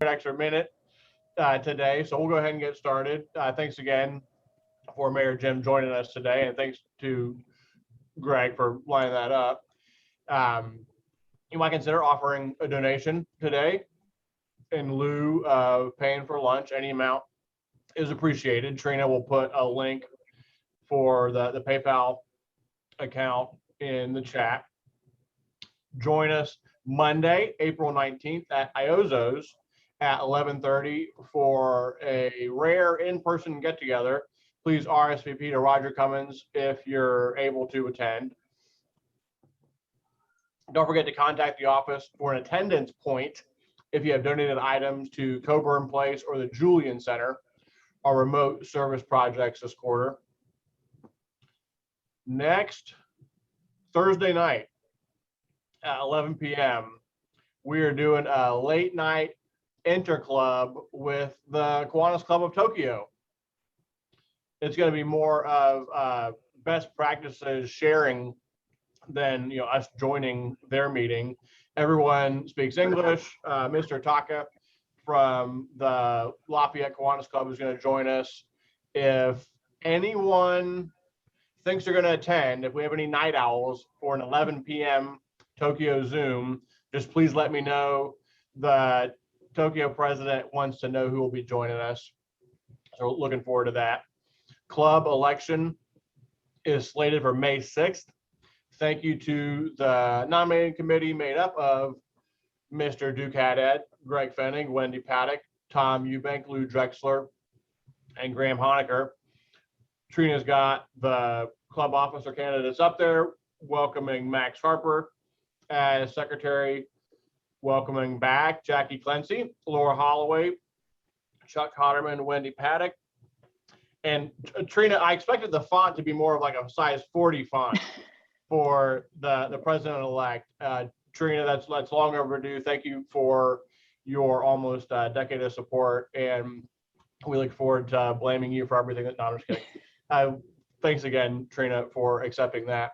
extra minute today, so we'll go ahead and get started. Thanks again for Mayor Jim joining us today, and thanks to Greg for lining that up. You might consider offering a donation today in lieu of paying for lunch. Any amount is appreciated. Trina will put a link for the PayPal account in the chat. Join us Monday, April 19th at Iozo's at 11:30 for a rare in-person get-together. Please RSVP to Roger Cummins if you're able to attend. Don't forget to contact the office for an attendance point if you have donated items to Coburn Place or the Julian Center, our remote service projects this quarter. Next Thursday night at 11 p.m., we are doing a late night interclub with the Kiwanis Club of Tokyo. It's going to be more of best practices sharing than us joining their meeting. Everyone speaks English. Mr. Taka from the Lafayette Kiwanis Club is going to join us. If anyone thinks they're going to attend, if we have any night owls for an 11 p.m. Tokyo Zoom, just please let me know. The Tokyo president wants to know who will be joining us. So looking forward to that. Club election is slated for May 6th. Thank you to the nominating committee made up of Mr. Duke Haddad, Greg Fenning, Wendy Paddock, Tom Eubank, Lou Drexler, and Graham Honecker. Trina's got the club officer candidates up there, welcoming Max Harper as secretary, welcoming back Jackie Clancy, Laura Holloway, Chuck Hotterman, Wendy Paddock. And Trina, I expected the font to be more of like a size 40 font for the president-elect. Trina, that's long overdue. Thank you for your almost decade of support, and we look forward to blaming you for everything. No, I'm just kidding. Thanks again, Trina, for accepting that.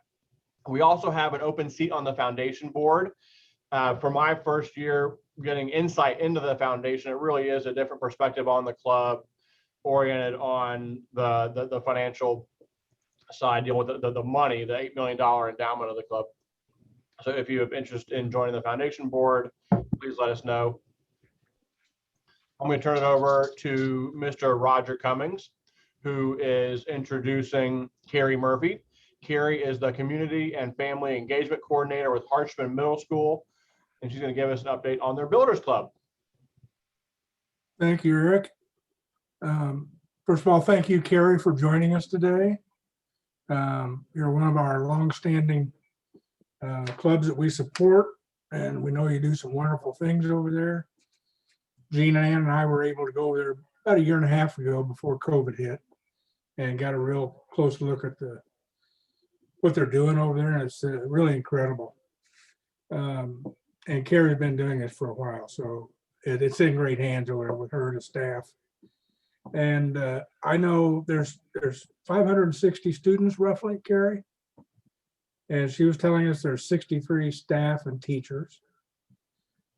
We also have an open seat on the foundation board. For my first year getting insight into the foundation, it really is a different perspective on the club, oriented on the financial side, dealing with the money, the $8 million endowment of the club. So if you have interest in joining the foundation board, please let us know. I'm going to turn it over to Mr. Roger Cummings, who is introducing Carrie Murphy. Carrie is the Community and Family Engagement Coordinator with Harshman Middle School, and she's going to give us an update on their Builders Club. Thank you, Eric. First of all, thank you, Carrie, for joining us today. You're one of our longstanding clubs that we support, and we know you do some wonderful things over there. Gina Ann and I were able to go over there about a year and a half ago before COVID hit and got a real close look at what they're doing over there, and it's really incredible. And Carrie's been doing this for a while, so it's in great hands over there with her and the staff. And I know there's 560 students roughly, Carrie, and she was telling us there's 63 staff and teachers.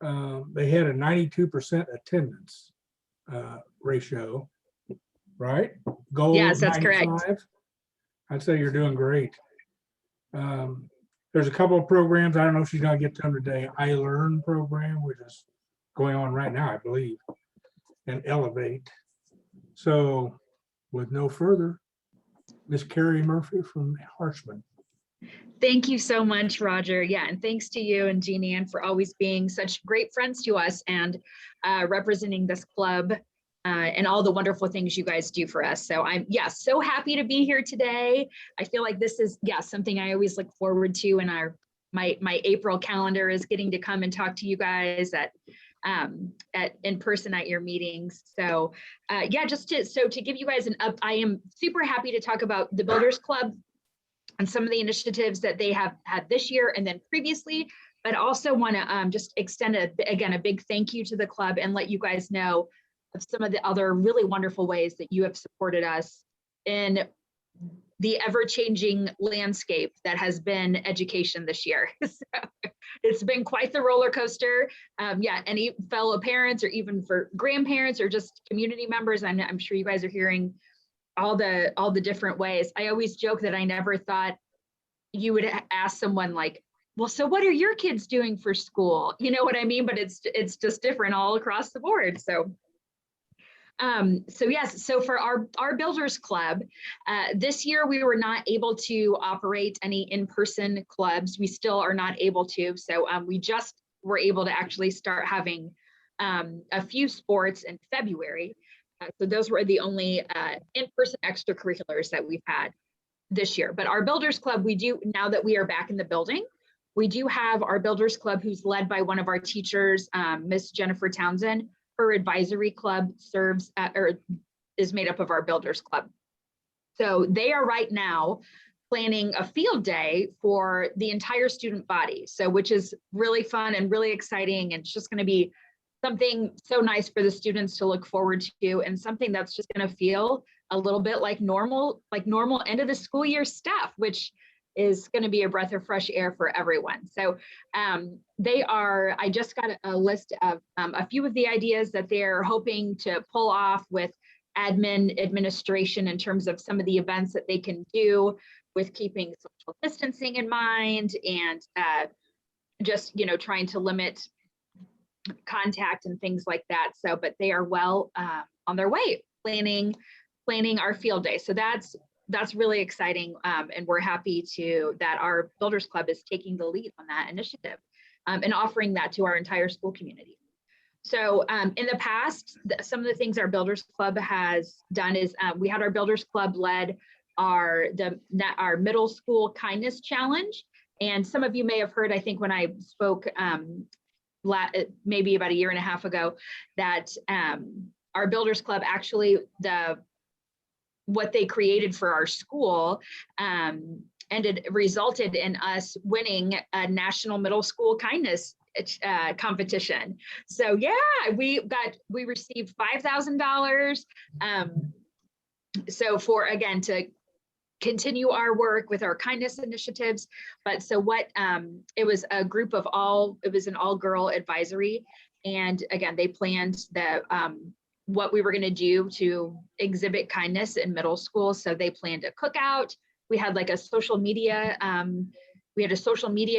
They had a 92% attendance ratio, right? Goal yes, that's 95. correct. I'd say you're doing great. There's a couple of programs, I don't know if she's gonna get to them today. I Learn program, which is going on right now, I believe, and Elevate. So with no further, Miss Carrie Murphy from Harshman. Thank you so much, Roger. Yeah, and thanks to you and Jeannie Ann for always being such great friends to us and representing this club and all the wonderful things you guys do for us. So I'm so happy to be here today. I feel like this is something I always look forward to, and my April calendar is getting to come and talk to you guys in person at your meetings. So just to give you guys I am super happy to talk about the Builders Club and some of the initiatives that they have had this year and then previously, but also want to just extend a big thank you to the club and let you guys know of some of the other really wonderful ways that you have supported us in the ever-changing landscape that has been education this year. So it's been quite the roller coaster. Yeah, any fellow parents or even for grandparents or just community members, I'm sure you guys are hearing all the different ways. I always joke that I never thought you would ask someone like, well, so what are your kids doing for school? You know what I mean? But it's just different all across the board. So yes, so for our Builders Club, this year we were not able to operate any in-person clubs. We still are not able to. So we just were able to actually start having a few sports in February. So those were the only in-person extracurriculars that we've had this year. But our Builders Club, we do, now that we are back in the building, we do have our Builders Club who's led by one of our teachers, Miss Jennifer Townsend. Her advisory club serves or is made up of our Builders Club. So they are right now planning a field day for the entire student body. So which is really fun and really exciting. And it's just going to be something so nice for the students to look forward to, and something that's just going to feel a little bit like normal end of the school year stuff, which is going to be a breath of fresh air for everyone. So I just got a list of a few of the ideas that they're hoping to pull off with administration in terms of some of the events that they can do with keeping social distancing in mind, and just, trying to limit contact and things like that. So, but they are well on their way planning our field day. So that's really exciting. And we're happy that our Builders Club is taking the lead on that initiative and offering that to our entire school community. So in the past, some of the things our Builders Club has done is we had our Builders Club led our middle school kindness challenge. And some of you may have heard, I think when I spoke maybe about a year and a half ago, that our Builders Club actually, what they created for our school resulted in us winning a national middle school kindness competition. So yeah, we received $5,000. So to continue our work with our kindness initiatives. But so it was an all-girl advisory. And again, they planned what we were going to do to exhibit kindness in middle school. So they planned a cookout. We had like a social media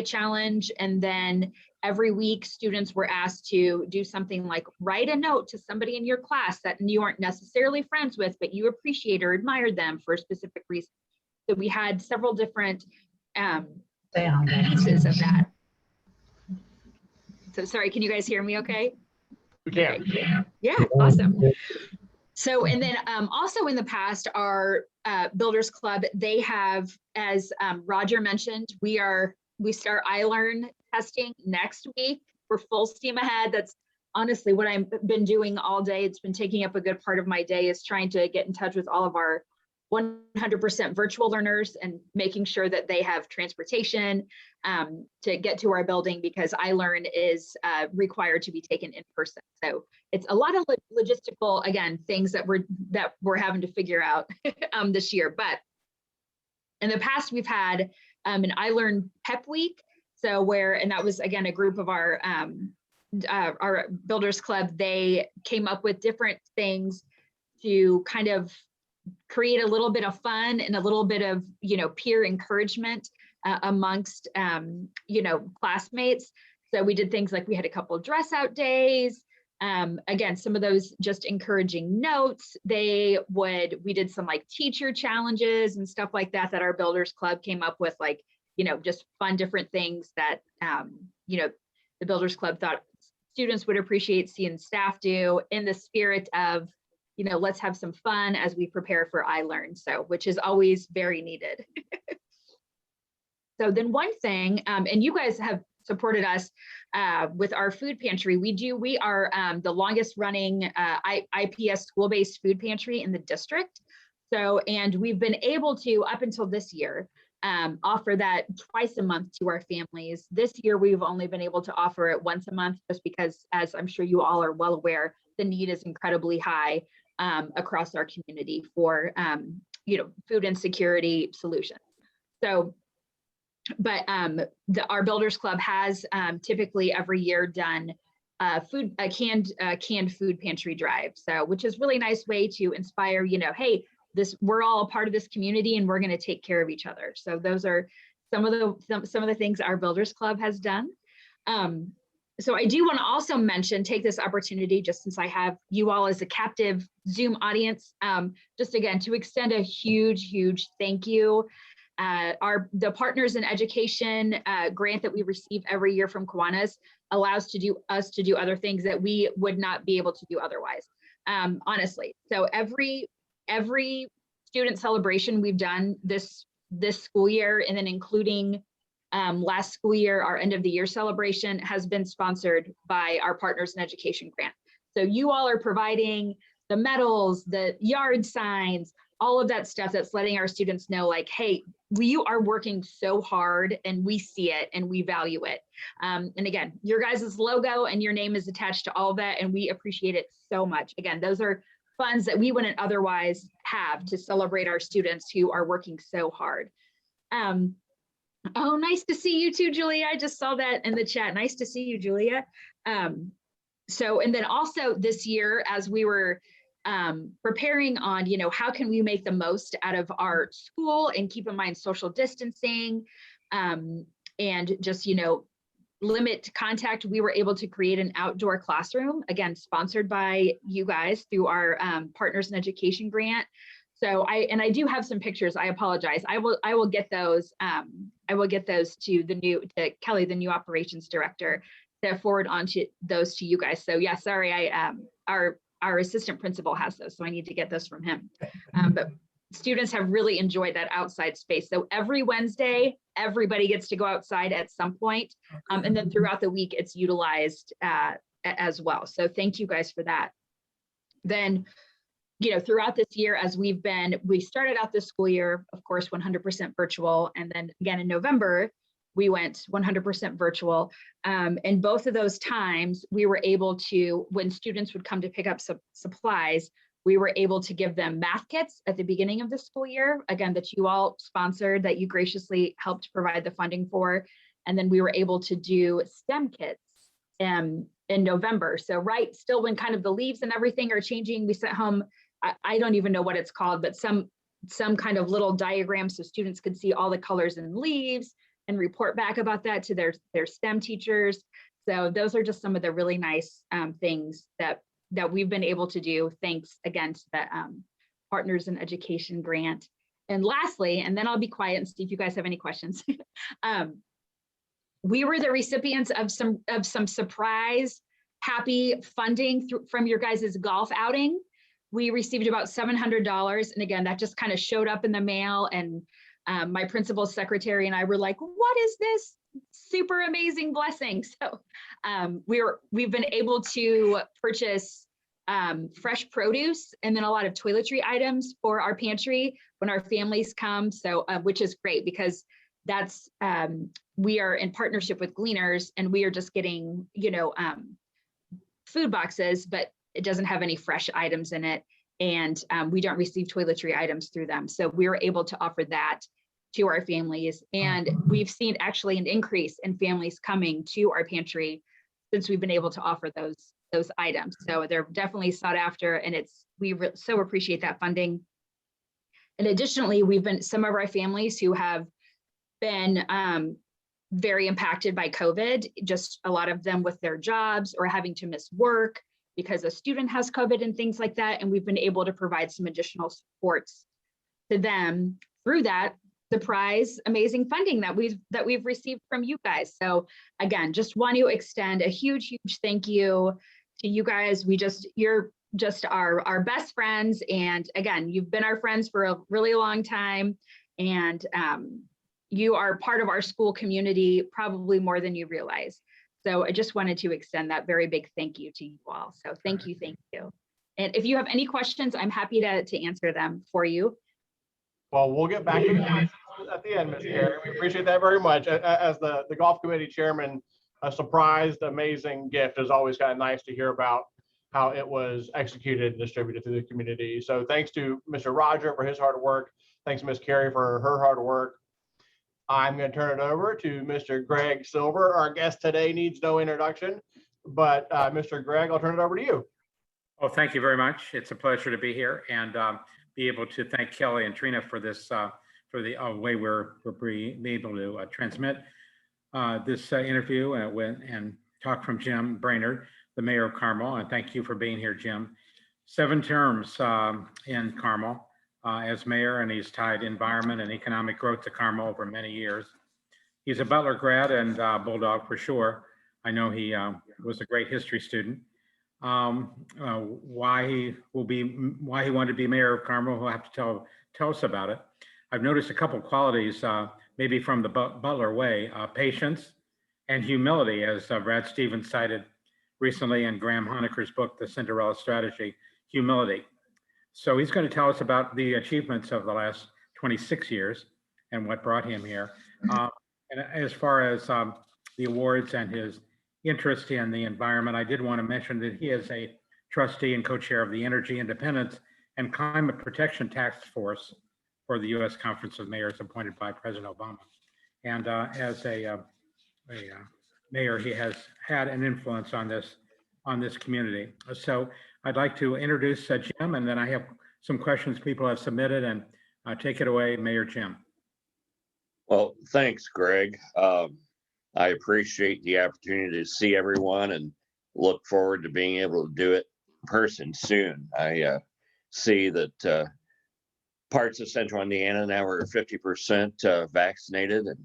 challenge. And then every week students were asked to do something like write a note to somebody in your class that you aren't necessarily friends with, but you appreciate or admire them for a specific reason. So we had several different pieces of that. So sorry, can you guys hear me okay? We can. Yeah, awesome. So, and then also in the past, our Builders Club, they have, as Roger mentioned, we start iLearn testing next week. We're full steam ahead. That's honestly what I've been doing all day. It's been taking up a good part of my day, is trying to get in touch with all of our 100% virtual learners and making sure that they have transportation to get to our building, because iLearn is required to be taken in person. So it's a lot of logistical, again, things that we're having to figure out this year. But in the past, we've had an iLearn Pep Week. So and that was, again, a group of our Builders Club. They came up with different things to kind of create a little bit of fun and a little bit of, peer encouragement amongst, classmates. So we did things like we had a couple of dress out days. Again, some of those just encouraging notes. We did some like teacher challenges and stuff like that our Builders Club came up with, like, just fun different things that, the Builders Club thought students would appreciate seeing staff do, in the spirit of, let's have some fun as we prepare for iLearn. So, which is always very needed. So then one thing, and you guys have supported us with our food pantry. We are the longest running IPS school-based food pantry in the district. So, and we've been able to, up until this year, offer that twice a month to our families. This year, we've only been able to offer it once a month, just because, as I'm sure you all are well aware, the need is incredibly high across our community for, food insecurity solutions. So, but our Builders Club has typically every year done canned food pantry drive. So, which is really nice way to inspire, hey, we're all a part of this community and we're going to take care of each other. So those are some of the things our Builders Club has done. So I do want to also take this opportunity, just since I have you all as a captive Zoom audience, just again, to extend a huge thank you. The Partners in Education grant that we receive every year from Kiwanis allows us to do other things that we would not be able to do otherwise, honestly. So every student celebration we've done this school year, and then including last school year, our end of the year celebration has been sponsored by our Partners in Education grant. So you all are providing the medals, the yard signs, all of that stuff that's letting our students know, like, hey, you are working so hard and we see it and we value it. And again, your guys' logo and your name is attached to all of that, and we appreciate it so much. Again, those are funds that we wouldn't otherwise have to celebrate our students who are working so hard. Oh, nice to see you too, Julia. I just saw that in the chat. Nice to see you, Julia. And then also this year, as we were preparing on, how can we make the most out of our school and keep in mind social distancing and just, limit contact, we were able to create an outdoor classroom, again, sponsored by you guys through our Partners in Education grant. So I do have some pictures. I apologize. I will get those. I will get those to Kelly, the new operations director, to forward on to those to you guys. So yeah, sorry, our assistant principal has those, so I need to get those from him. But students have really enjoyed that outside space. So every Wednesday, everybody gets to go outside at some point, and then throughout the week, it's utilized as well. So thank you guys for that. Then, throughout this year, as we started out this school year, of course, 100% virtual. And then again, in November, we went 100% virtual. And both of those times we were able to, when students would come to pick up supplies, we were able to give them math kits at the beginning of the school year, again, that you all sponsored, that you graciously helped provide the funding for. And then we were able to do STEM kits in November. So still when kind of the leaves and everything are changing, we sent home, I don't even know what it's called, but some kind of little diagram so students could see all the colors in leaves and report back about that to their STEM teachers. So those are just some of the really nice things that we've been able to do, thanks again to the Partners in Education grant. And lastly, and then I'll be quiet and see if you guys have any questions. We were the recipients of some surprise happy funding from your guys' golf outing. We received about $700, and again, that just kind of showed up in the mail, and my principal's secretary and I were like, what is this super amazing blessing? So we've been able to purchase fresh produce and then a lot of toiletry items for our pantry when our families come. So which is great, because that's we are in partnership with Gleaners, and we are just getting food boxes, but it doesn't have any fresh items in it, and we don't receive toiletry items through them. So we were able to offer that to our families, and we've seen actually an increase in families coming to our pantry since we've been able to offer those items. So they're definitely sought after, and we so appreciate that funding. And additionally, some of our families who have been very impacted by COVID, just a lot of them with their jobs or having to miss work because a student has COVID and things like that. And we've been able to provide some additional supports to them through that surprise, amazing funding that we've received from you guys. So again, just want to extend a huge thank you to you guys. You're just our best friends. And again, you've been our friends for a really long time. And you are part of our school community, probably more than you realize. So I just wanted to extend that very big thank you to you all. So thank you. And if you have any questions, I'm happy to answer them for you. Well, we'll get back to the questions at the end, Ms. Carey. We appreciate that very much. As the golf committee chairman, a surprised, amazing gift is always kind of nice to hear about. how it was executed and distributed through the community. So thanks to Mr. Roger for his hard work. Thanks to Ms. Carrie for her hard work. I'm going to turn it over to Mr. Greg Silver. Our guest today needs no introduction, but Mr. Greg, I'll turn it over to you. Well, thank you very much. It's a pleasure to be here and be able to thank Kelly and Trina for this, for the way we're being able to transmit this interview and talk from Jim Brainard, the mayor of Carmel. And thank you for being here, Jim. 7 terms in Carmel as mayor, and he's tied environment and economic growth to Carmel over many years. He's a Butler grad and Bulldog for sure. I know he was a great history student. Why he wanted to be mayor of Carmel, he'll have to tell us about it. I've noticed a couple qualities, maybe from the Butler way, patience and humility, as Brad Stevens cited recently in Graham Honecker's book, The Cinderella Strategy, humility. So he's going to tell us about the achievements of the last 26 years and what brought him here. And as far as the awards and his interest in the environment, I did want to mention that he is a trustee and co-chair of the Energy Independence and Climate Protection Task Force for the U.S. Conference of Mayors appointed by President Obama. And as a mayor, he has had an influence on this community. So I'd like to introduce Jim, and then I have some questions people have submitted, and take it away, Mayor Jim. Well, thanks, Greg. I appreciate the opportunity to see everyone and look forward to being able to do it in person soon. I see that parts of central Indiana now are 50% vaccinated, and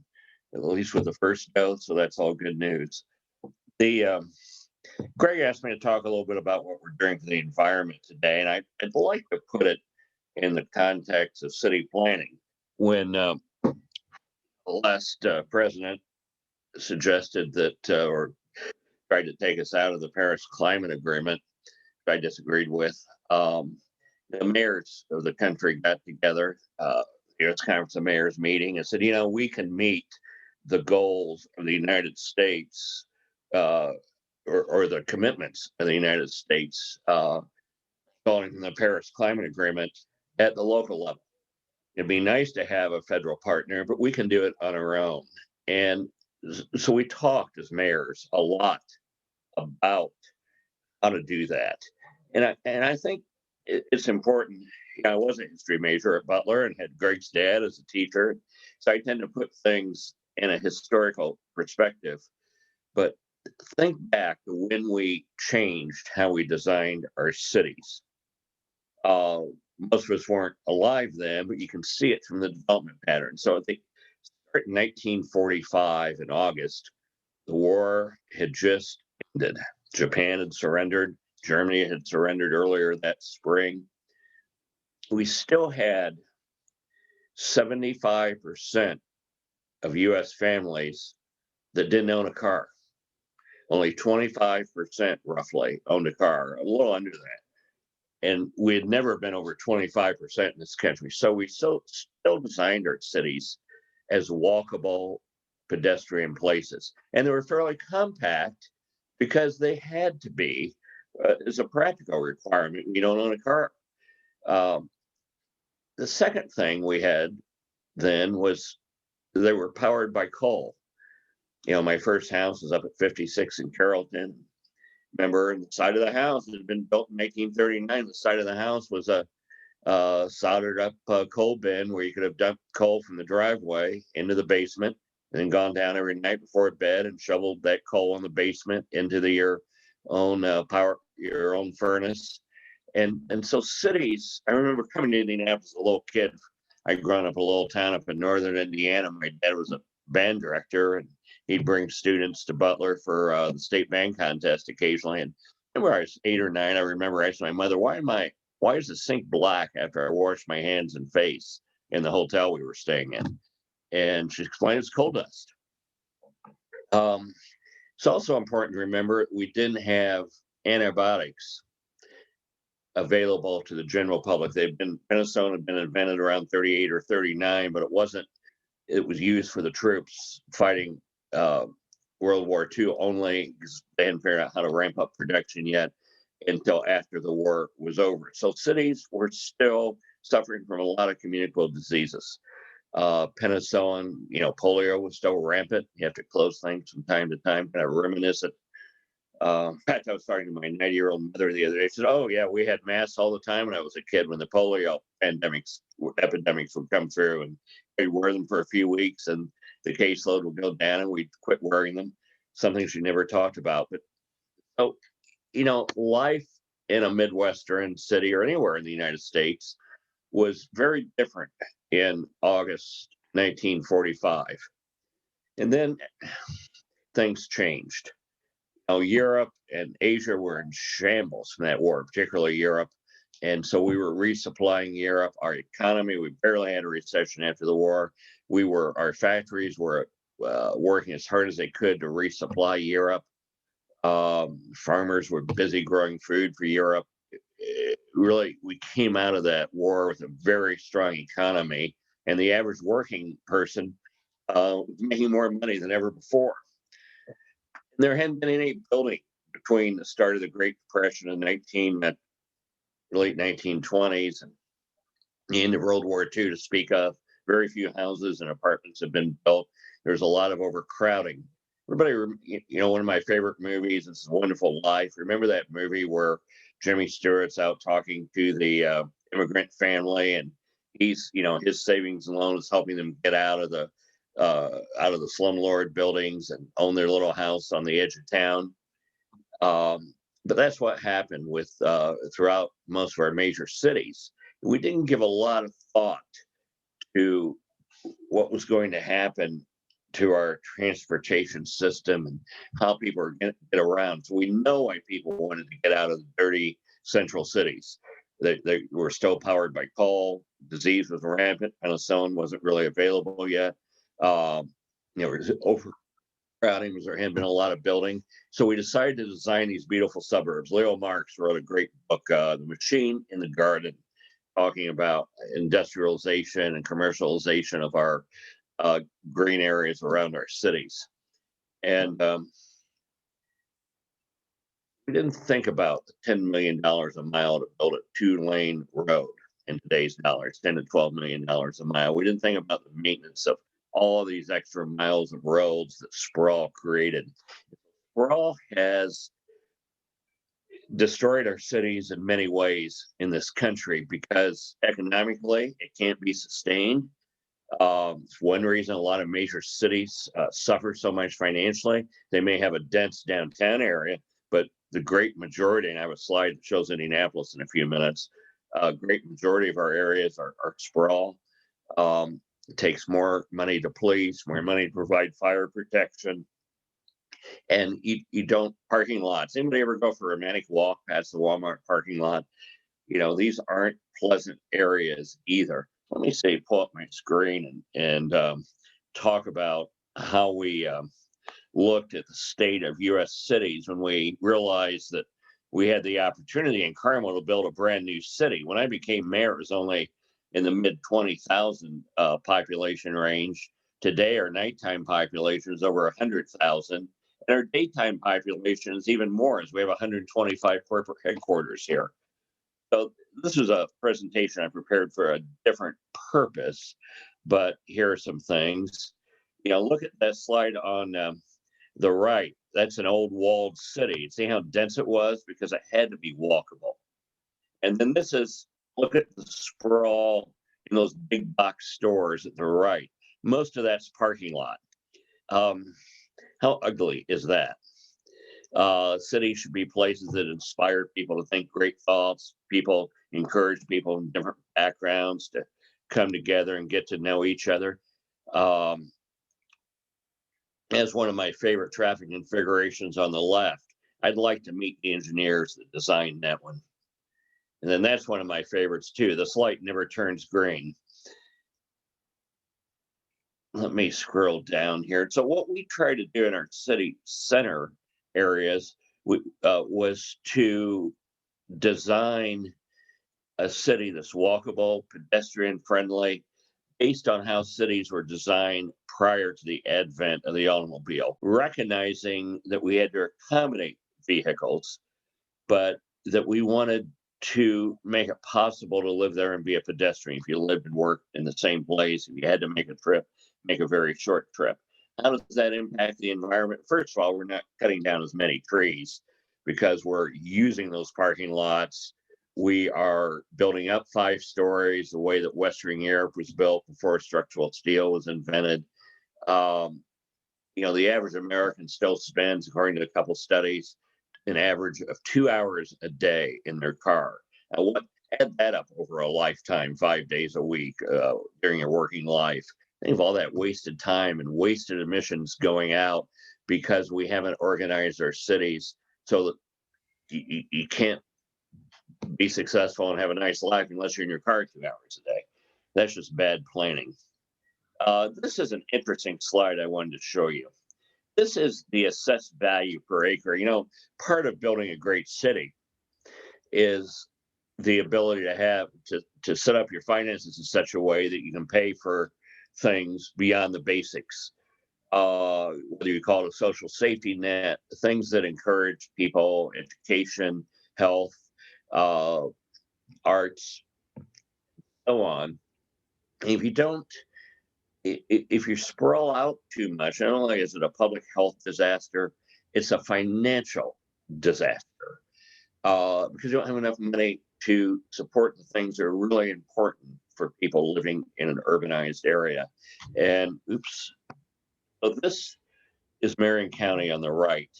at least with the first dose, so that's all good news. Greg asked me to talk a little bit about what we're doing for the environment today, and I'd like to put it in the context of city planning. When the last president suggested that, or tried to take us out of the Paris Climate Agreement, which I disagreed with, the mayors of the country got together, it's Conference of Mayors meeting, and said, we can meet the goals of the United States, or the commitments of the United States calling from the Paris Climate Agreement at the local level. It'd be nice to have a federal partner, but we can do it on our own. And so we talked as mayors a lot about how to do that. And I think it's important. I was a history major at Butler and had Greg's dad as a teacher. So I tend to put things in a historical perspective. But think back to when we changed how we designed our cities. Most of us weren't alive then, but you can see it from the development pattern. So I think in 1945 in August, the war had just ended. Japan had surrendered. Germany had surrendered earlier that spring. We still had 75% of US families that didn't own a car. Only 25% roughly owned a car, a little under that. And we had never been over 25% in this country. So we still designed our cities as walkable pedestrian places. And they were fairly compact because they had to be as a practical requirement. You don't own a car. The second thing we had then was they were powered by coal. My first house was up at 56 in Carrollton. Remember, the side of the house had been built in 1839. The side of the house was a soldered up coal bin where you could have dumped coal from the driveway into the basement and then gone down every night before bed and shoveled that coal in the basement into your own your own furnace. And so cities, I remember coming to Indianapolis as a little kid. I'd grown up in a little town up in northern Indiana. My dad was a band director, and he'd bring students to Butler for the state band contest occasionally. And when I was 8 or 9, I remember asking my mother, why is the sink black after I wash my hands and face in the hotel we were staying in? And she explained it's coal dust. It's also important to remember we didn't have antibiotics available to the general public. Penicillin had been invented around 38 or 39, but it was used for the troops fighting World War II only because they hadn't figured out how to ramp up production yet. until after the war was over. So cities were still suffering from a lot of communicable diseases. Penicillin, polio was still rampant. You have to close things from time to time, kind of reminiscent. In fact, I was talking to my 90-year-old mother the other day. She said, "Oh yeah, we had masks all the time when I was a kid when the polio epidemics would come through, and we'd wear them for a few weeks, and the caseload would go down, and we'd quit wearing them." Something she never talked about. But so, life in a Midwestern city or anywhere in the United States was very different in August 1945, and then things changed. Europe and Asia were in shambles from that war, particularly Europe. And so we were resupplying Europe. Our economy, we barely had a recession after the war. Our factories were working as hard as they could to resupply Europe. Farmers were busy growing food for Europe. Really, we came out of that war with a very strong economy, and the average working person was making more money than ever before. There hadn't been any building between the start of the Great Depression in late 1920s and the end of World War II to speak of. Very few houses and apartments have been built. There's a lot of overcrowding. Everybody, one of my favorite movies is Wonderful Life. Remember that movie where Jimmy Stewart's out talking to the immigrant family, and he's, his savings and loan is helping them get out of the slumlord buildings and own their little house on the edge of town. But that's what happened with throughout most of our major cities. We didn't give a lot of thought to what was going to happen to our transportation system and how people are going to get around. So we know why people wanted to get out of the dirty central cities. They were still powered by coal. Disease was rampant. Penicillin wasn't really available yet. Overcrowding, there had been a lot of building. So we decided to design these beautiful suburbs. Leo Marx wrote a great book, The Machine in the Garden, talking about industrialization and commercialization of our green areas around our cities. And we didn't think about the $10 million a mile to build a 2-lane road in today's dollars, $10 to $12 million a mile. We didn't think about the maintenance of all of these extra miles of roads that sprawl created. Sprawl has destroyed our cities in many ways in this country because economically it can't be sustained. It's one reason a lot of major cities suffer so much financially. They may have a dense downtown area, but the great majority, and I have a slide that shows Indianapolis in a few minutes, great majority of our areas are sprawl. It takes more money to police, more money to provide fire protection. And you don't, parking lots. Anybody ever go for a romantic walk past the Walmart parking lot? These aren't pleasant areas either. Let me say, pull up my screen and talk about how we looked at the state of U.S. cities when we realized that we had the opportunity in Carmel to build a brand new city. When I became mayor, it was only in the mid 20,000 population range. Today, our nighttime population is over 100,000, and our daytime population is even more, as we have 125 corporate headquarters here. So this is a presentation I prepared for a different purpose, but here are some things. Look at that slide on the right. That's an old walled city. See how dense it was? Because it had to be walkable. And then look at the sprawl in those big box stores at the right. Most of that's parking lot. How ugly is that? Cities should be places that inspire people to think great thoughts. People encourage people in different backgrounds to come together and get to know each other. As one of my favorite traffic configurations on the left, I'd like to meet the engineers that designed that one. And then that's one of my favorites too. This light never turns green. Let me scroll down here. So what we try to do in our city center areas was to design a city that's walkable, pedestrian friendly, based on how cities were designed prior to the advent of the automobile, recognizing that we had to accommodate vehicles, but that we wanted to make it possible to live there and be a pedestrian. If you lived and worked in the same place, if you had to make a trip, make a very short trip. How does that impact the environment? First of all, we're not cutting down as many trees because we're using those parking lots. We are building up 5 stories the way that Western Europe was built before structural steel was invented. The average American still spends, according to a couple studies, an average of 2 hours a day in their car. Now, add that up over a lifetime, 5 days a week during your working life. Think of all that wasted time and wasted emissions going out because we haven't organized our cities so that you can't be successful and have a nice life unless you're in your car 2 hours a day. That's just bad planning. This is an interesting slide I wanted to show you. This is the assessed value per acre. Part of building a great city is the ability to set up your finances in such a way that you can pay for things beyond the basics. Whether you call it a social safety net, things that encourage people, education, health, arts, so on. If you sprawl out too much, not only is it a public health disaster, it's a financial disaster because you don't have enough money to support the things that are really important for people living in an urbanized area. And so this is Marion County on the right,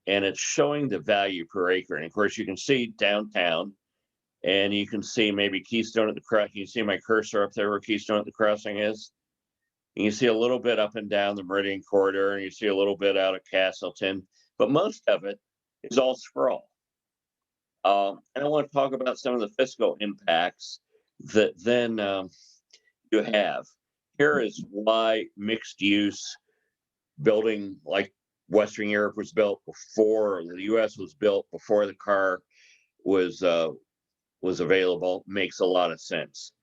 and it's showing the value per acre. And of course, you can see downtown, and you can see maybe Keystone at the Crossing. You see my cursor up there where Keystone at the Crossing is? And you see a little bit up and down the Meridian Corridor, and you see a little bit out at Castleton, but most of it is all sprawl. And I want to talk about some of the fiscal impacts that then you have. Here is why mixed use building like Western Europe was built before, or the US was built before the car was available, makes a lot of sense.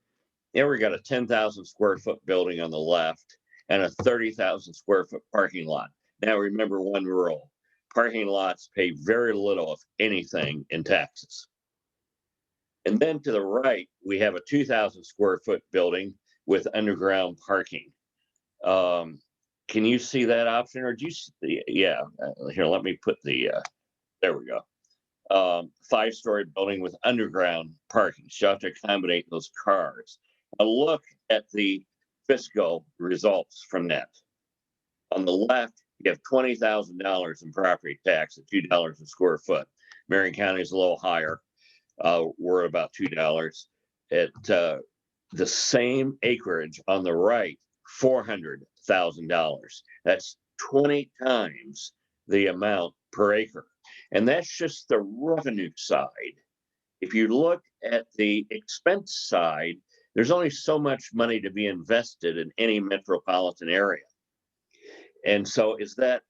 Here we got a 10,000 square foot building on the left and a 30,000 square foot parking lot. Now remember one rule: parking lots pay very little, if anything, in taxes. And then to the right, we have a 2,000 square foot building with underground parking. Can you see that option, or do you see? Yeah, here, let me put there we go. 5-story building with underground parking. So you have to accommodate those cars. Now look at the fiscal results from that. On the left, you have $20,000 in property tax at $2 a square foot. Marion County is a little higher. We're at about $2. At the same acreage on the right, $400,000. That's 20 times the amount per acre. And that's just the revenue side. If you look at the expense side, there's only so much money to be invested in any metropolitan area. And so is that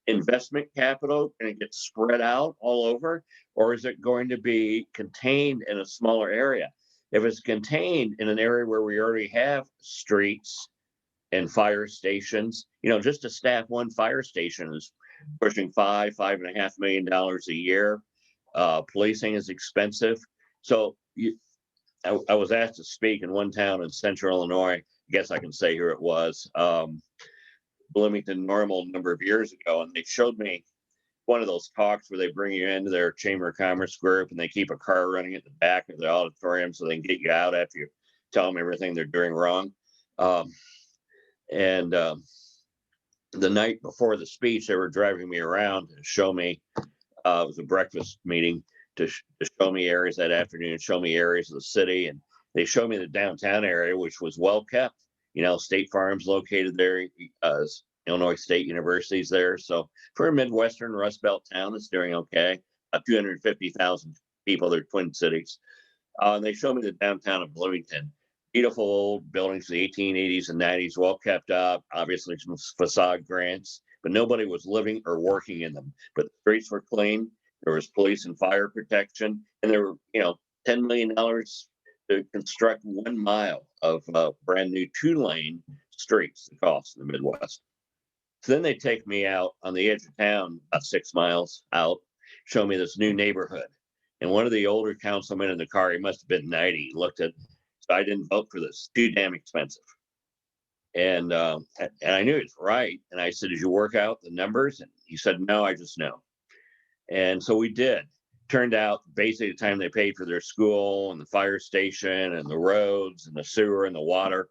investment capital going to get spread out all over, or is it going to be contained in a smaller area? If it's contained in an area where we already have streets and fire stations, just to staff one fire station is pushing $5.5 million a year. Policing is expensive. So I was asked to speak in one town in central Illinois. I guess I can say who it was. Bloomington Normal a number of years ago, and they showed me one of those talks where they bring you into their Chamber of Commerce group and they keep a car running at the back of the auditorium so they can get you out after you tell them everything they're doing wrong. The night before the speech, they were driving me around to show me, it was a breakfast meeting, to show me areas that afternoon, show me areas of the city. And they showed me the downtown area, which was well kept. State Farm's located there, Illinois State University's there. So for a Midwestern Rust Belt town, it's doing okay. 250,000 people, they're twin cities. They showed me the downtown of Bloomington. Beautiful old buildings from the 1880s and 90s, well kept up, obviously some facade grants, but nobody was living or working in them. But the streets were clean. There was police and fire protection, and there were, $10 million to construct 1 mile of brand new 2-lane streets, the cost in the Midwest. So then they take me out on the edge of town, about 6 miles out, show me this new neighborhood. And one of the older councilmen in the car, he must have been 90, looked at, so I didn't vote for this. Too damn expensive. And I knew it's right. And I said, did you work out the numbers? And he said, no, I just know. And so we did. Turned out basically the time they paid for their school and the fire station and the roads and the sewer and the water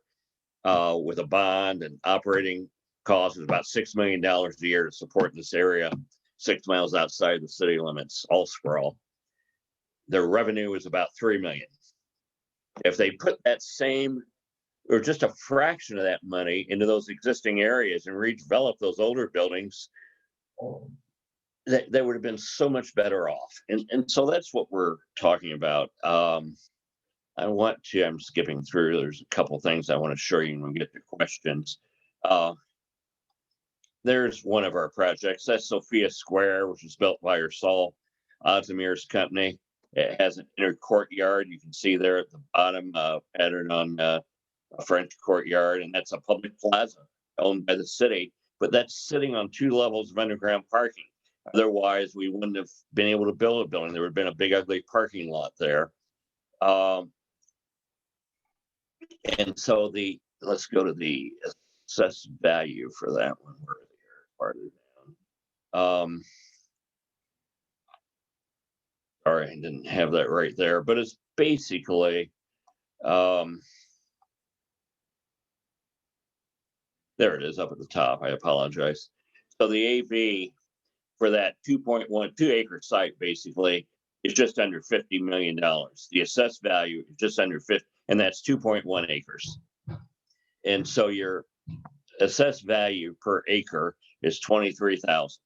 with a bond and operating costs was about $6 million a year to support this area, 6 miles outside the city limits, all sprawl. Their revenue was about $3 million. If they put that same or just a fraction of that money into those existing areas and redevelop those older buildings, they would have been so much better off. And so that's what we're talking about. I'm skipping through. There's a couple things I want to show you when we get to questions. There's one of our projects. That's Sophia Square, which was built by Ursula Ozdemir's company. It has an inner courtyard. You can see there at the bottom, pattern on a French courtyard, and that's a public plaza owned by the city. But that's sitting on 2 levels of underground parking. Otherwise, we wouldn't have been able to build a building. There would have been a big, ugly parking lot there. And so let's go to the assessed value for that one. Where are they? Farther down. Sorry, I didn't have that right there, but it's basically, there it is up at the top. I apologize. So the AV for that 2.12 acre site basically is just under $50 million. The assessed value is just under 50, and that's 2.1 acres. And so your assessed value per acre is $23,000.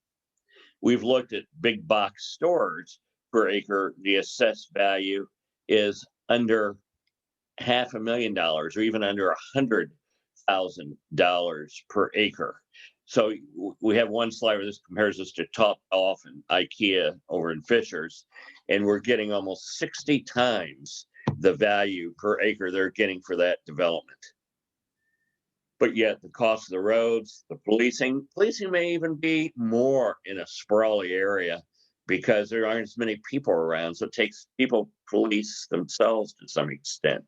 We've looked at big box stores per acre. The assessed value is under $500,000 or even under $100,000 per acre. So we have one slide where this compares us to Top Golf and IKEA over in Fishers, and we're getting almost 60 times the value per acre they're getting for that development. But yet the cost of the roads, the policing may even be more in a sprawly area because there aren't as many people around. So it takes people police themselves to some extent.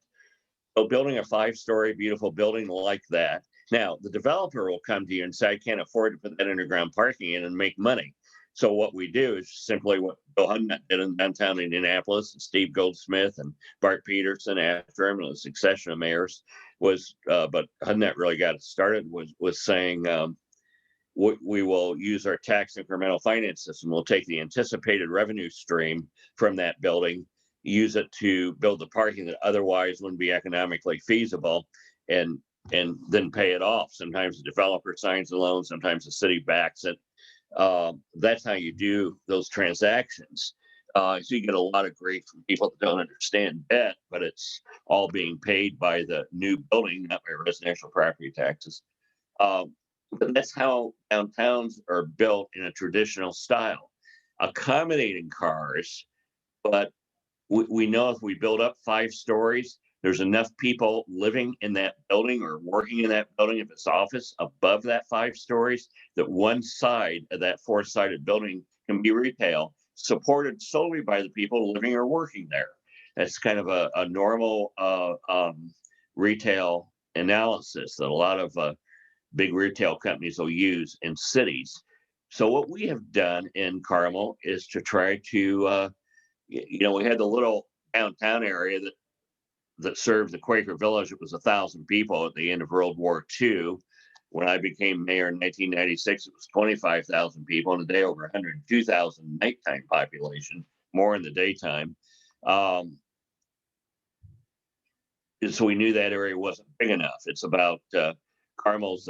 So building a 5-story beautiful building like that. Now, the developer will come to you and say, I can't afford to put that underground parking in and make money. So what we do is simply what Bill Hudnut did in downtown Indianapolis, and Steve Goldsmith and Bart Peterson after him, and a succession of mayors was, but Hudnut really got it started, was saying, we will use our tax incremental finance system. We'll take the anticipated revenue stream from that building, use it to build the parking that otherwise wouldn't be economically feasible, and then pay it off. Sometimes the developer signs the loan, sometimes the city backs it. That's how you do those transactions. So you get a lot of grief from people that don't understand debt, but it's all being paid by the new building, not by residential property taxes. But that's how downtowns are built in a traditional style, accommodating cars. But we know if we build up 5 stories, there's enough people living in that building or working in that building, if it's office, above that 5 stories, that one side of that 4-sided building can be retail, supported solely by the people living or working there. That's kind of a normal retail analysis that a lot of big retail companies will use in cities. So what we have done in Carmel is to try to, we had the little downtown area that served the Quaker Village. It was 1,000 people at the end of World War II. When I became mayor in 1996, it was 25,000 people, and today over 102,000 nighttime population, more in the daytime. So we knew that area wasn't big enough. It's about, Carmel's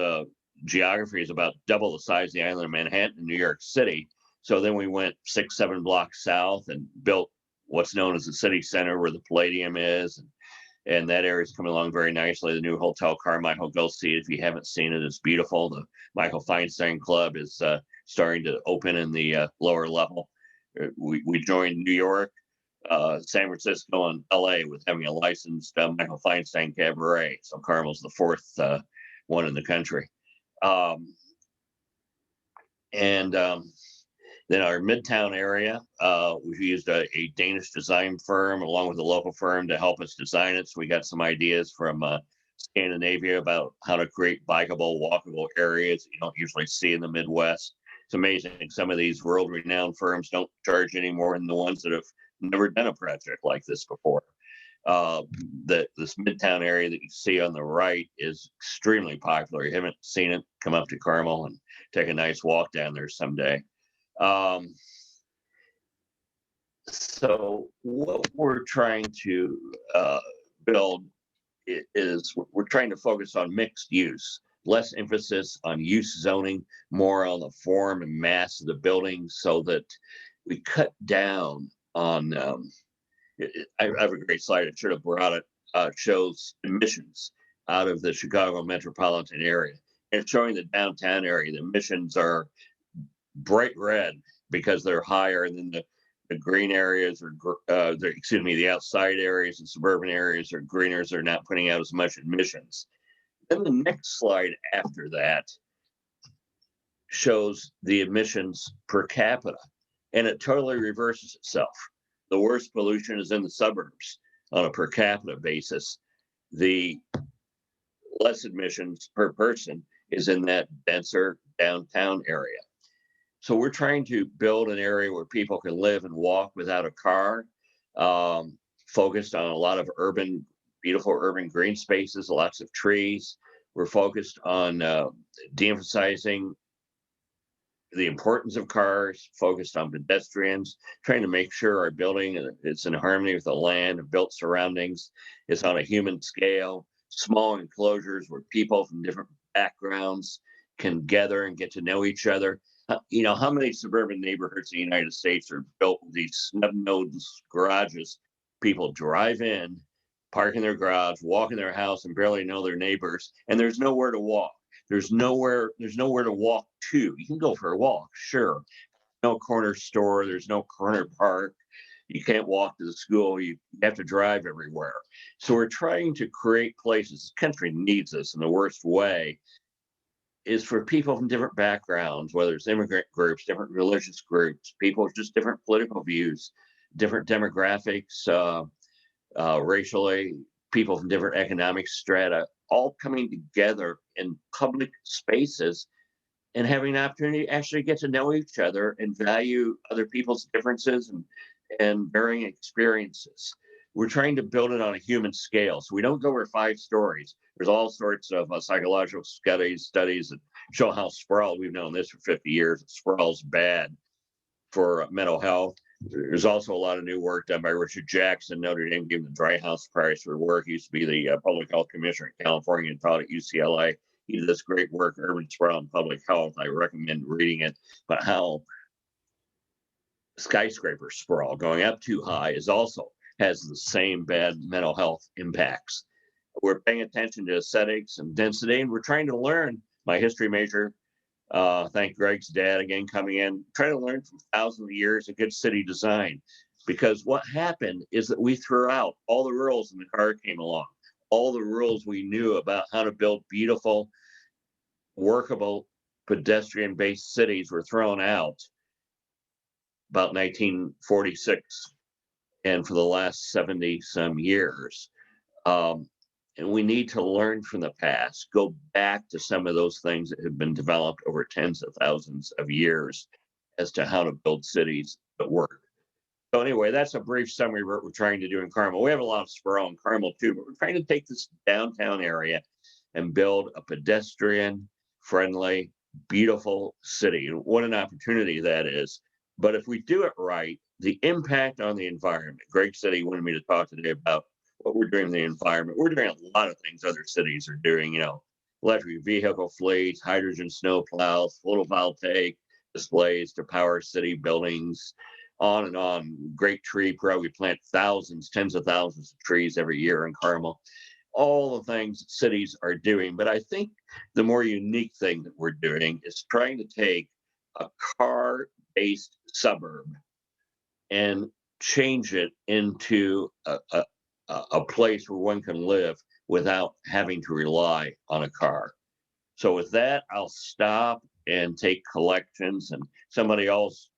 geography is about double the size of the island of Manhattan in New York City. So then we went 6-7 blocks south and built what's known as the city center, where the Palladium is. And that area is coming along very nicely. The new Hotel Carmichael, go see it if you haven't seen it. It's beautiful. The Michael Feinstein Club is starting to open in the lower level. We joined New York, San Francisco, and LA with having a licensed Michael Feinstein Cabaret. So Carmel's the 4th one in the country. Then our Midtown area, we've used a Danish design firm along with a local firm to help us design it. So we got some ideas from Scandinavia about how to create bikeable, walkable areas that you don't usually see in the Midwest. It's amazing. Some of these world-renowned firms don't charge any more than the ones that have never done a project like this before. This Midtown area that you see on the right is extremely popular. You haven't seen it, come up to Carmel and take a nice walk down there someday. So what we're trying to build is we're trying to focus on mixed use, less emphasis on use zoning, more on the form and mass of the building, so that we cut down on I have a great slide. I should have brought it. Shows emissions out of the Chicago metropolitan area. And it's showing the downtown area. The emissions are bright red because they're higher than the green areas, or the outside areas and suburban areas are greener. They're not putting out as much emissions. Then the next slide after that shows the emissions per capita, and it totally reverses itself. The worst pollution is in the suburbs on a per capita basis. The less emissions per person is in that denser downtown area. So we're trying to build an area where people can live and walk without a car, focused on a lot of beautiful urban green spaces, lots of trees. We're focused on de-emphasizing the importance of cars, focused on pedestrians, trying to make sure our building is in harmony with the land and built surroundings, is on a human scale, small enclosures where people from different backgrounds can gather and get to know each other. You know, how many suburban neighborhoods in the United States are built with these snub-nosed garages? People drive in, park in their garage, walk in their house, and barely know their neighbors, and there's nowhere to walk. There's nowhere to walk to. You can go for a walk, sure. No corner store, there's no corner park. You can't walk to the school. You have to drive everywhere. So we're trying to create places. This country needs us in the worst way, is for people from different backgrounds, whether it's immigrant groups, different religious groups, people with just different political views, different demographics, racially, people from different economic strata, all coming together in public spaces and having an opportunity to actually get to know each other and value other people's differences and varying experiences. We're trying to build it on a human scale. So we don't go over 5 stories. There's all sorts of psychological studies that show how sprawl, we've known this for 50 years, sprawl's bad for mental health. There's also a lot of new work done by Richard Jackson. Notre Dame gave him the Dry House Prize for work. He used to be the public health commissioner in California and taught at UCLA. He did this great work, Urban Sprawl and Public Health. I recommend reading it. But how skyscraper sprawl going up too high has the same bad mental health impacts. We're paying attention to aesthetics and density, and we're trying to learn. My history major, thank Greg's dad again coming in, trying to learn from thousands of years of good city design. Because what happened is that we threw out all the rules when the car came along. All the rules we knew about how to build beautiful, workable, pedestrian-based cities were thrown out about 1946 and for the last 70 some years. And we need to learn from the past, go back to some of those things that have been developed over tens of thousands of years as to how to build cities that work. So anyway, that's a brief summary of what we're trying to do in Carmel. We have a lot of sprawl in Carmel too, but we're trying to take this downtown area and build a pedestrian friendly, beautiful city. And what an opportunity that is. But if we do it right, the impact on the environment, Greg said he wanted me to talk today about what we're doing in the environment. We're doing a lot of things other cities are doing, electric vehicle fleets, hydrogen snow plows, photovoltaic displays to power city buildings, on and on. Great tree grow. We plant thousands, tens of thousands of trees every year in Carmel. All the things cities are doing. But I think the more unique thing that we're doing is trying to take a car-based suburb and change it into a place where one can live without having to rely on a car. So with that, I'll stop and take collections, and somebody else,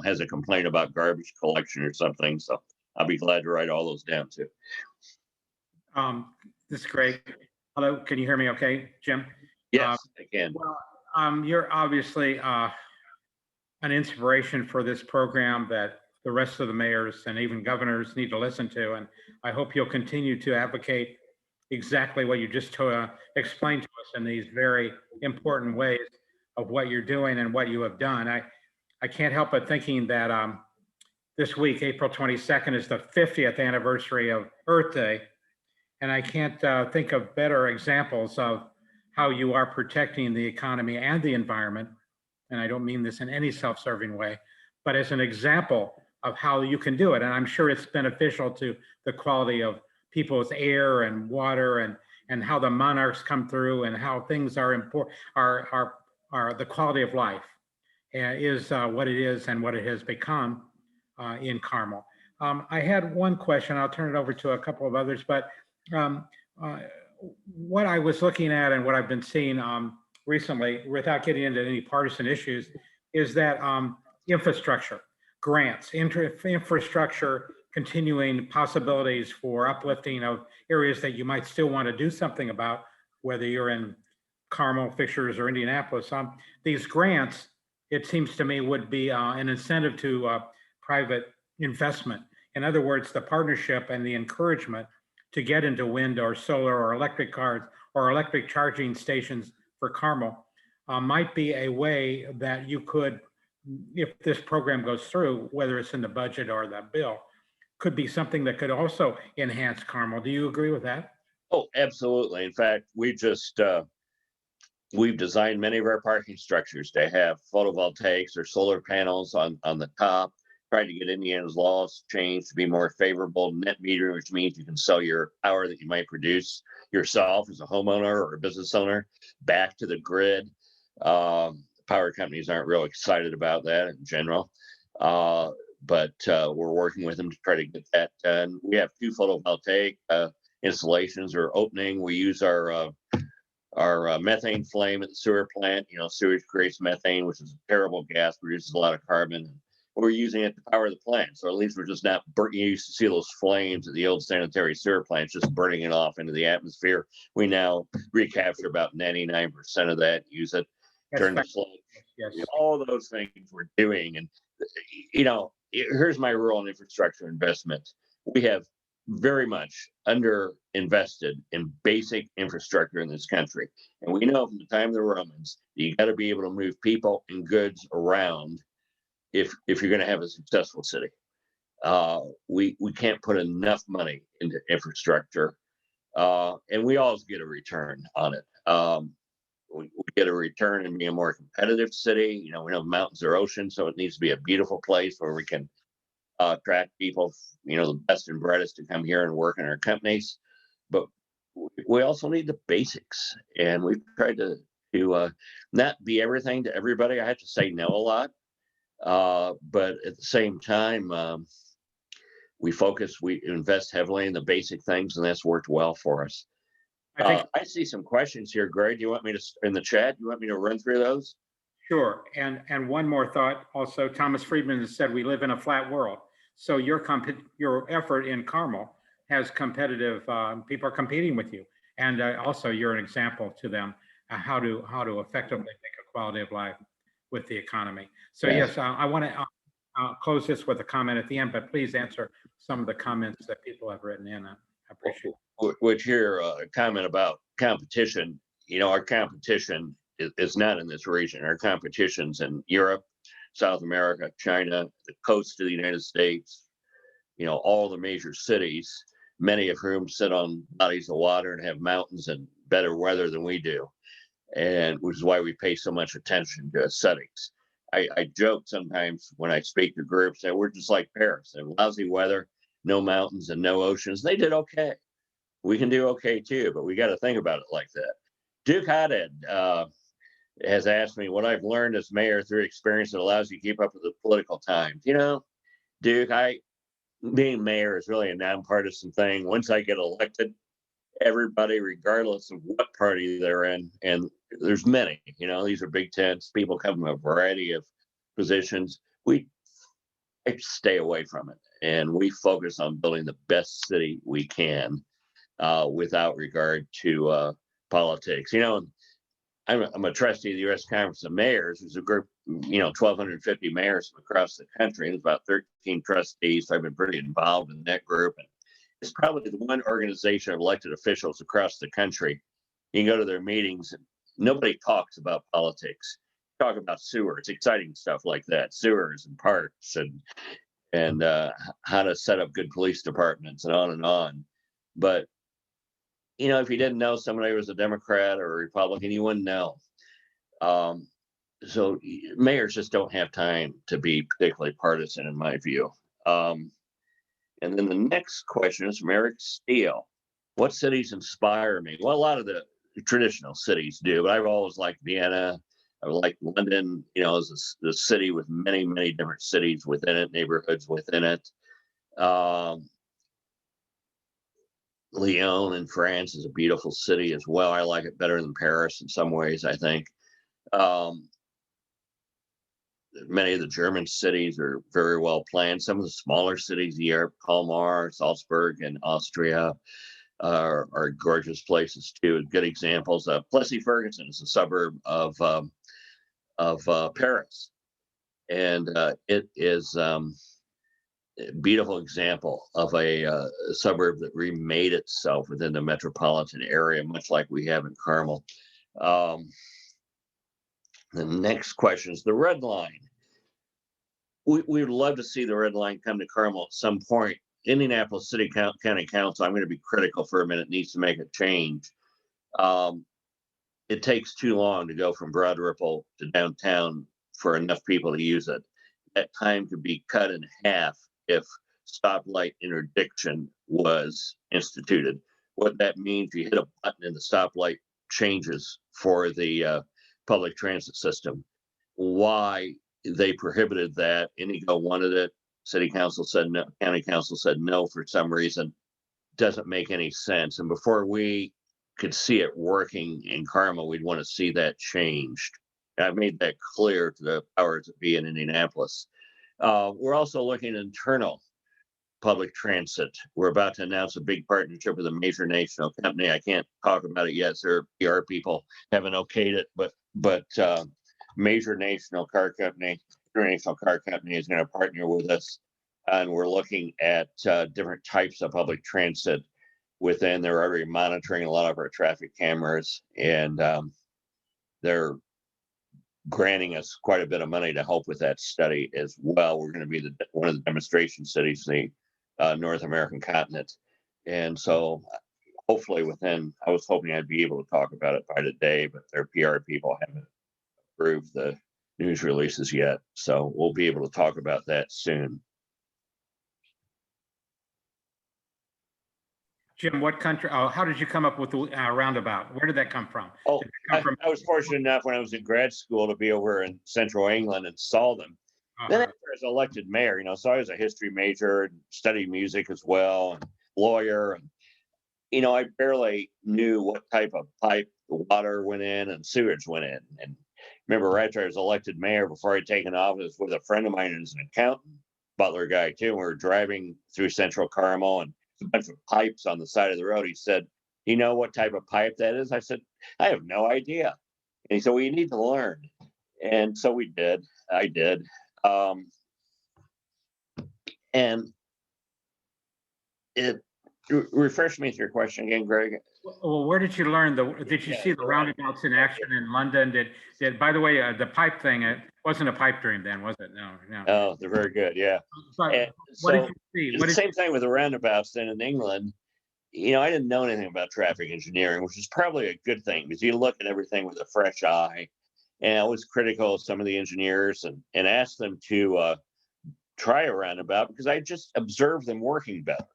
has a complaint about garbage collection or something. So I'll be glad to write all those down too. This is great. Hello, can you hear me okay, Jim? Yes, again. Well, you're obviously an inspiration for this program that the rest of the mayors and even governors need to listen to. And I hope you'll continue to advocate exactly what you just explained to us in these very important ways of what you're doing and what you have done. I can't help but thinking that this week, April 22nd, is the 50th anniversary of Earth Day. And I can't think of better examples of how you are protecting the economy and the environment. And I don't mean this in any self-serving way, but as an example of how you can do it. And I'm sure it's beneficial to the quality of people's air and water, and how the monarchs come through, and how things are important, are the quality of life is what it is and what it has become in Carmel. I had one question. I'll turn it over to a couple of others, but what I was looking at and what I've been seeing recently, without getting into any partisan issues, is that infrastructure, grants, infrastructure, continuing possibilities for uplifting of areas that you might still want to do something about, whether you're in Carmel, Fishers, or Indianapolis. These grants, it seems to me, would be an incentive to private investment. In other words, the partnership and the encouragement to get into wind or solar or electric cars or electric charging stations for Carmel might be a way that you could, if this program goes through, whether it's in the budget or the bill, could be something that could also enhance Carmel. Do you agree with that? Oh, absolutely. In fact, we've designed many of our parking structures to have photovoltaics or solar panels on the top, trying to get Indiana's laws changed to be more favorable net metering, which means you can sell your power that you might produce yourself as a homeowner or a business owner back to the grid. Power companies aren't real excited about that in general, but we're working with them to try to get that done. We have 2 photovoltaic installations are opening. We use our methane flame at the sewer plant. Sewage creates methane, which is a terrible gas, produces a lot of carbon. We're using it to power the plant. So at least we're just not burning. You used to see those flames at the old sanitary sewer plants, just burning it off into the atmosphere. We now recapture about 99% of that, use it, turn the sludge. Yes. All those things we're doing. And, here's my rule on infrastructure investment. We have very much underinvested in basic infrastructure in this country. And we know from the time of the Romans, you got to be able to move people and goods around if you're going to have a successful city. We can't put enough money into infrastructure, and we always get a return on it. We get a return in being a more competitive city. We know mountains are oceans, so it needs to be a beautiful place where we can attract people, the best and brightest to come here and work in our companies. But we also need the basics, and we've tried to not be everything to everybody. I have to say no a lot. But at the same time, we invest heavily in the basic things, and that's worked well for us. I see some questions here, Greg. Do you want me to, in the chat, do you want me to run through those? Sure. And one more thought also, Thomas Friedman has said we live in a flat world. So your effort in Carmel has competitive, people are competing with you. And also you're an example to them how to effectively make a quality of life with the economy. So yes, I want to close this with a comment at the end, but please answer some of the comments that people have written in. I appreciate it. Which here, a comment about competition. Our competition is not in this region. Our competition's in Europe, South America, China, the coast of the United States, all the major cities, many of whom sit on bodies of water and have mountains and better weather than we do. And which is why we pay so much attention to aesthetics. I joke sometimes when I speak to groups that we're just like Paris. They have lousy weather, no mountains and no oceans. They did okay. We can do okay too, but we got to think about it like that. Duke Haddad has asked me what I've learned as mayor through experience that allows you to keep up with the political times. Duke, being mayor is really a nonpartisan thing. Once I get elected, everybody, regardless of what party they're in, and there's many, these are big tents. People come from a variety of positions. We stay away from it, and we focus on building the best city we can without regard to politics. I'm a trustee of the U.S. Conference of Mayors, who's a group, 1,250 mayors from across the country. There's about 13 trustees. So I've been pretty involved in that group. And it's probably the one organization of elected officials across the country. You can go to their meetings and nobody talks about politics. Talk about sewers, exciting stuff like that, sewers and parks and how to set up good police departments and on and on. But if you didn't know somebody was a Democrat or a Republican, you wouldn't know. So mayors just don't have time to be particularly partisan, in my view. And then the next question is from Eric Steele. What cities inspire me? Well, a lot of the traditional cities do, but I've always liked Vienna. I like London, as the city with many, many different cities within it, neighborhoods within it. Lyon in France is a beautiful city as well. I like it better than Paris in some ways, I think. Many of the German cities are very well planned. Some of the smaller cities here, Colmar, Salzburg, and Austria are gorgeous places too. Good examples. Plessy-Ferguson is a suburb of Paris, and it is beautiful example of a suburb that remade itself within the metropolitan area, much like we have in Carmel. The next question is the Red Line. We would love to see the Red Line come to Carmel at some point. Indianapolis City County Council, I'm going to be critical for a minute, needs to make a change. It takes too long to go from Broad Ripple to downtown for enough people to use it. That time could be cut in half if stoplight interdiction was instituted. What that means, you hit a button and the stoplight changes for the public transit system. Why they prohibited that? Indigo wanted it. City council said no. County council said no for some reason. Doesn't make any sense. And before we could see it working in Carmel, we'd want to see that changed. And I've made that clear to the powers that be in Indianapolis. We're also looking at internal public transit. We're about to announce a big partnership with a major national company. I can't talk about it yet. Their PR people haven't okayed it, but major national car company, international car company is going to partner with us, and we're looking at different types of public transit within. They're already monitoring a lot of our traffic cameras, and they're granting us quite a bit of money to help with that study as well. We're going to be one of the demonstration cities, the North American continent. And so hopefully I was hoping I'd be able to talk about it by today, but their PR people haven't approved the news releases yet. So we'll be able to talk about that soon. Jim, what country, how did you come up with the roundabout? Where did that come from? Oh, Did it come from? I was fortunate enough when I was in grad school to be over in Central England and saw them. Then after I was elected mayor, so I was a history major and studied music as well, and lawyer. And, I barely knew what type of pipe the water went in and sewage went in. And remember, right after I was elected mayor, before I'd taken office, with a friend of mine who's an accountant, Butler guy too, and we were driving through Central Carmel, and a bunch of pipes on the side of the road. He said, "You know what type of pipe that is?" I said, "I have no idea." And he said, "Well, you need to learn." And so we did. I did. And it refresh me with your question again, Greg. Well, where did you learn did you see the roundabouts in action in London? Did by the way, the pipe thing, it wasn't a pipe dream then, was it? No. Oh, they're very good. Yeah. But what did you see? The same thing with the roundabouts then in England. I didn't know anything about traffic engineering, which is probably a good thing because you look at everything with a fresh eye. And I was critical of some of the engineers and asked them to try a roundabout because I just observed them working better.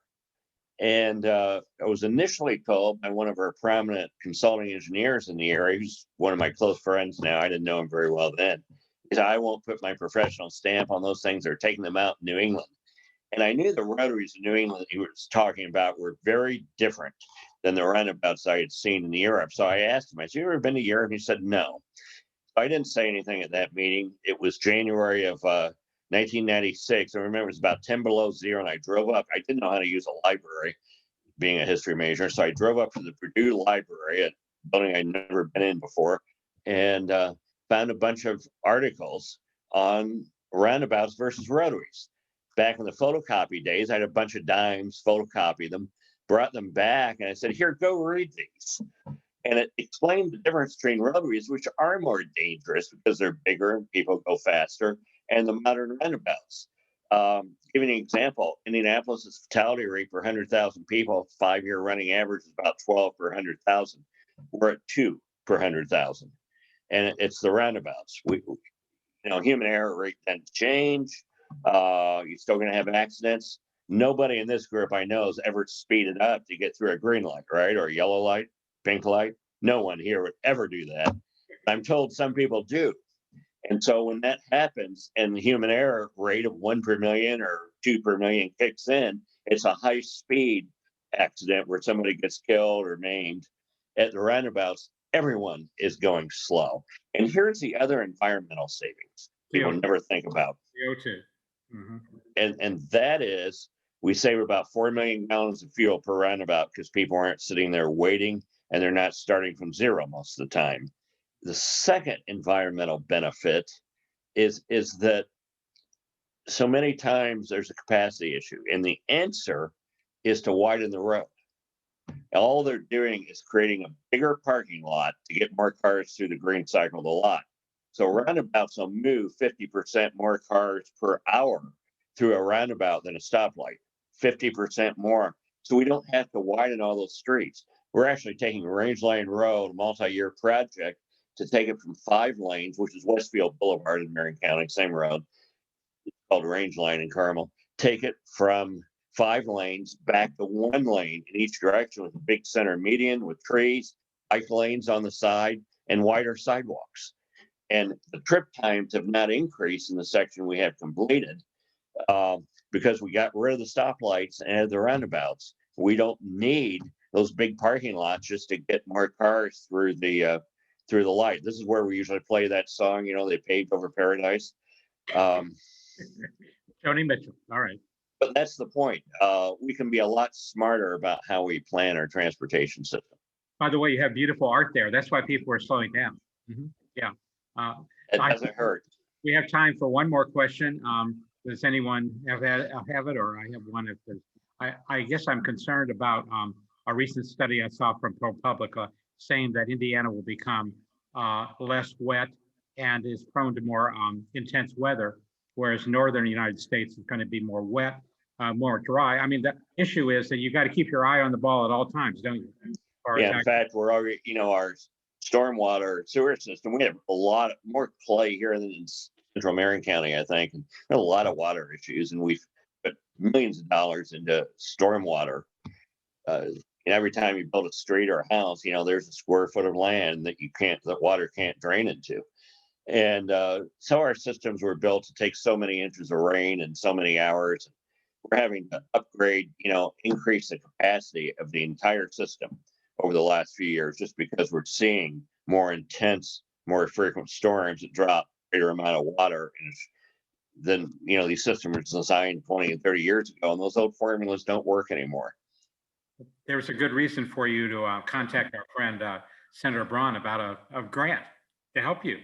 And I was initially told by one of our prominent consulting engineers in the area, who's one of my close friends now. I didn't know him very well then. He said, "I won't put my professional stamp on those things. They're taking them out in New England." And I knew the rotaries in New England he was talking about were very different than the roundabouts I had seen in Europe. So I asked him, I said, "You ever been to Europe?" He said, "No." I didn't say anything at that meeting. It was January of 1996. I remember it was about 10 below zero, and I drove up. I didn't know how to use a library, being a history major. So I drove up to the Purdue Library, a building I'd never been in before, and found a bunch of articles on roundabouts versus rotaries. Back in the photocopy days, I had a bunch of dimes, photocopied them, brought them back, and I said, "Here, go read these." And it explained the difference between rotaries, which are more dangerous because they're bigger and people go faster, and the modern roundabouts. Give you an example, Indianapolis's fatality rate per 100,000 people, 5-year running average is about 12 per 100,000. We're at 2 per 100,000. And it's the roundabouts. Human error rate tends to change. You're still going to have accidents. Nobody in this group I know has ever speeded up to get through a green light, right? Or a yellow light, pink light. No one here would ever do that. I'm told some people do. And so when that happens and the human error rate of 1 per million or 2 per million kicks in, it's a high speed accident where somebody gets killed or maimed. At the roundabouts, everyone is going slow. And here's the other environmental savings people never think about. CO2. Mm-hmm. And that is, we save about 4 million gallons of fuel per roundabout because people aren't sitting there waiting and they're not starting from zero most of the time. The second environmental benefit is that so many times there's a capacity issue, and the answer is to widen the road. All they're doing is creating a bigger parking lot to get more cars through the green cycle of the lot. So roundabouts will move 50% more cars per hour through a roundabout than a stoplight, 50% more. So we don't have to widen all those streets. We're actually taking Range Line Road, a multi-year project, to take it from 5 lanes, which is Westfield Boulevard in Marion County, same road. It's called Range Line in Carmel. Take it from 5 lanes back to 1 lane in each direction with a big center median with trees, bike lanes on the side, and wider sidewalks. And the trip times have not increased in the section we have completed because we got rid of the stoplights and the roundabouts. We don't need those big parking lots just to get more cars through the light. This is where we usually play that song, They Paved Over Paradise. Joni Mitchell. All right. But that's the point. We can be a lot smarter about how we plan our transportation system. By the way, you have beautiful art there. That's why people are slowing down. Mm-hmm. Yeah. It doesn't hurt. We have time for one more question. Does anyone have it, or I have one? I guess I'm concerned about a recent study I saw from ProPublica saying that Indiana will become less wet and is prone to more intense weather, whereas northern United States is going to be more wet, more dry. I mean, the issue is that you got to keep your eye on the ball at all times, don't you? Yeah, in fact, we're already, our stormwater sewer system, we have a lot more clay here than in central Marion County, I think. And a lot of water issues, and we've put millions of dollars into stormwater. And every time you build a street or a house, there's a square foot of land that water can't drain into. And so our systems were built to take so many inches of rain in so many hours. We're having to upgrade, increase the capacity of the entire system over the last few years, just because we're seeing more intense, more frequent storms that drop greater amount of water than, these systems were designed 20 and 30 years ago, and those old formulas don't work anymore. There's a good reason for you to contact our friend, Senator Braun, about a grant to help you.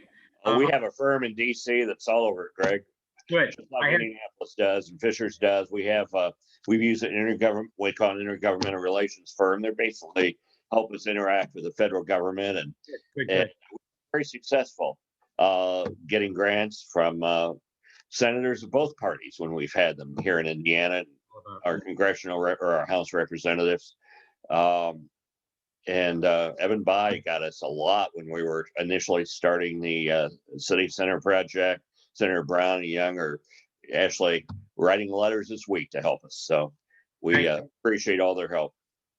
We have a firm in DC that's all over it, Greg. Good. Just like Indianapolis does and Fishers does. We've used an we call an intergovernmental relations firm. They're basically help us interact with the federal government, and we're very successful getting grants from senators of both parties when we've had them here in Indiana, our congressional or our House representatives. And Evan Bayh got us a lot when we were initially starting the City Center project. Senator Brown and Young are actually writing letters this week to help us. So we appreciate all their help.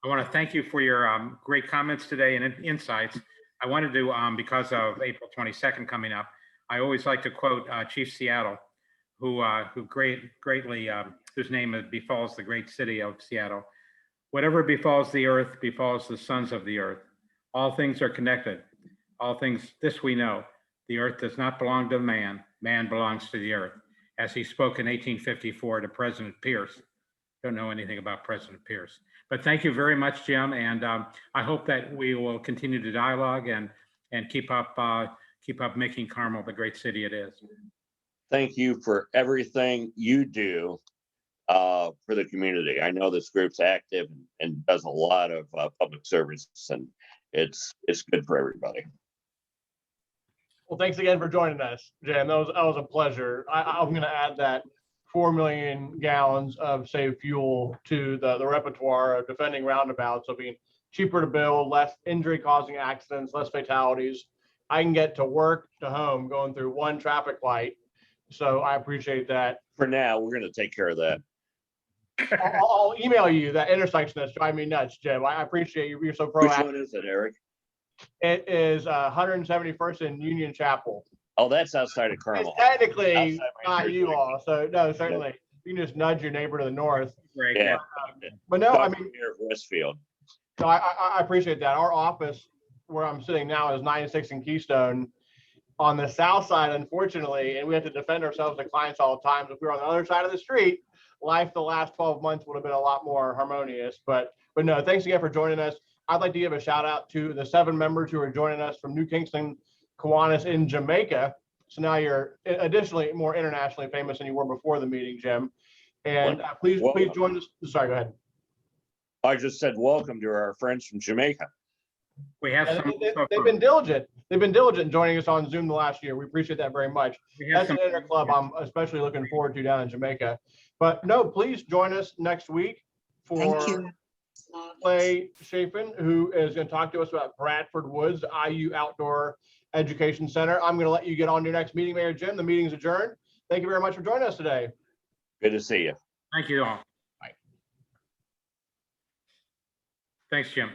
I want to thank you for your great comments today and insights. I wanted to, because of April 22nd coming up, I always like to quote Chief Seattle, who greatly, whose name befalls the great city of Seattle. Whatever befalls the earth befalls the sons of the earth. All things are connected. All things, this we know, the earth does not belong to man, man belongs to the earth. As he spoke in 1854 to President Pierce. Don't know anything about President Pierce. But thank you very much, Jim. And I hope that we will continue to dialogue and keep up making Carmel the great city it is. Thank you for everything you do for the community. I know this group's active and does a lot of public service, and it's good for everybody. Well, thanks again for joining us, Jim. That was a pleasure. I'm going to add that 4 million gallons of saved fuel to the repertoire of defending roundabouts, so being cheaper to build, less injury-causing accidents, less fatalities. I can get to work, to home, going through one traffic light. So I appreciate that. For now, we're going to take care of that. I'll email you that intersection that's driving me nuts, Jim. I appreciate you. You're so Which proactive. one is it, Eric? It is 171st in Union Chapel. Oh, that's outside of Carmel. It's technically Outside my not you jurisdiction. all, so no, certainly you can just nudge your neighbor to the north. Great. Yeah. But no, I Dr. mean, Mayor of Westfield. no, I appreciate that. Our office where I'm sitting now is 96 and Keystone on the south side, unfortunately, and we have to defend ourselves to clients all the time. If we were on the other side of the street, life the last 12 months would have been a lot more harmonious. But no, thanks again for joining us. I'd like to give a shout out to the 7 members who are joining us from New Kingston, Kiwanis in Jamaica. So now you're additionally more internationally famous than you were before the meeting, Jim. And please join us. Sorry, go ahead. I just said welcome to our friends from Jamaica. We have some. They've been diligent. They've been diligent in joining us on Zoom the last year. We appreciate that very much. That's an inter club I'm especially looking forward to down in Jamaica. But no, please join us next week for Clay Chafin, who is going to talk to us about Bradford Woods, IU Outdoor Education Center. I'm going to let you get on to your next meeting, Mayor Jim. The meeting's adjourned. Thank you very much for joining us today. Good to see you. Thank you all. Bye. Thanks, Jim.